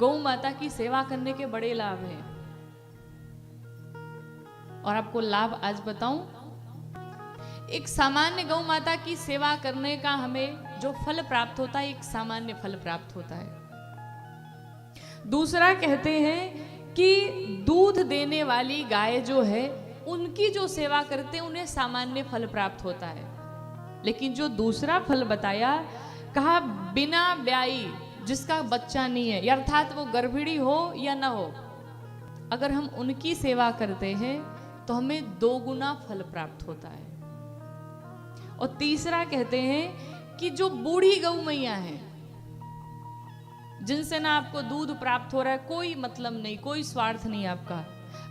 गौ माता की सेवा करने के बड़े लाभ हैं। और आपको लाभ आज बताऊं। एक सामान्य गौ माता की सेवा करने का हमें जो फल प्राप्त होता है, एक सामान्य फल प्राप्त होता है। दूसरा कहते हैं कि दूध देने वाली गाय जो है, उनकी जो सेवा करते हैं उन्हें सामान्य फल प्राप्त होता है। लेकिन जो दूसरा फल बताया, कहा बिना ब्याई जिसका बच्चा नहीं है, अर्थात वो गर्भिणी हो या ना हो, अगर हम उनकी सेवा करते हैं तो हमें 2 गुना फल प्राप्त होता है। और तीसरा कहते हैं कि जो बूढ़ी गौ मैया है, जिनसे ना आपको दूध प्राप्त हो रहा है, कोई मतलब नहीं, कोई स्वार्थ नहीं आपका,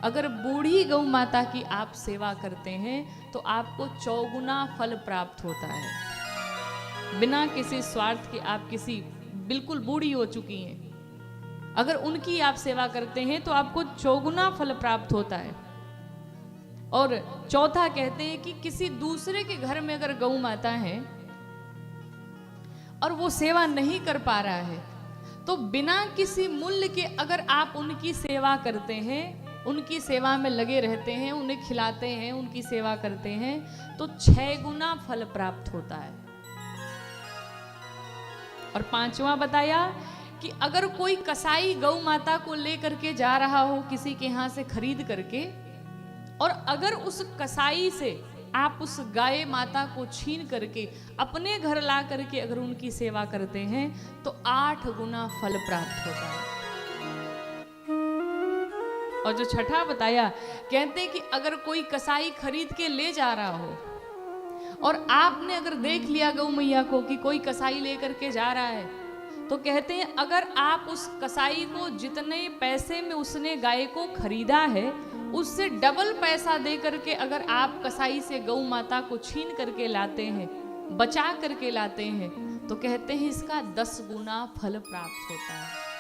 अगर बूढ़ी गौ माता की आप सेवा करते हैं तो आपको 4 गुना फल प्राप्त होता है। बिना किसी स्वार्थ के, आप किसी बिल्कुल बूढ़ी हो चुकी हैं, अगर उनकी आप सेवा करते हैं तो आपको 4 गुना फल प्राप्त होता है। और चौथा कहते हैं कि किसी दूसरे के घर में अगर गौ माता है और वो सेवा नहीं कर पा रहा है, तो बिना किसी मूल्य के अगर आप उनकी सेवा करते हैं, उनकी सेवा में लगे रहते हैं, उन्हें खिलाते हैं, उनकी सेवा करते हैं, तो 6 गुना फल प्राप्त होता है। और 5वां बताया कि अगर कोई कसाई गौ माता को लेकर के जा रहा हो किसी के यहां से खरीद करके, और अगर उस कसाई से आप उस गाय माता को छीन करके अपने घर ला करके अगर उनकी सेवा करते हैं तो 8 गुना फल प्राप्त होता है। और जो छठा बताया, कहते हैं कि अगर कोई कसाई खरीद के ले जा रहा हो और आपने अगर देख लिया गौ मैया को कि कोई कसाई लेकर के जा रहा है, तो कहते हैं अगर आप उस कसाई को जितने पैसे में उसने गाय को खरीदा है उससे डबल पैसा दे करके अगर आप कसाई से गौ माता को छीन करके लाते हैं, बचा करके लाते हैं, तो कहते हैं इसका 10 गुना फल प्राप्त होता है।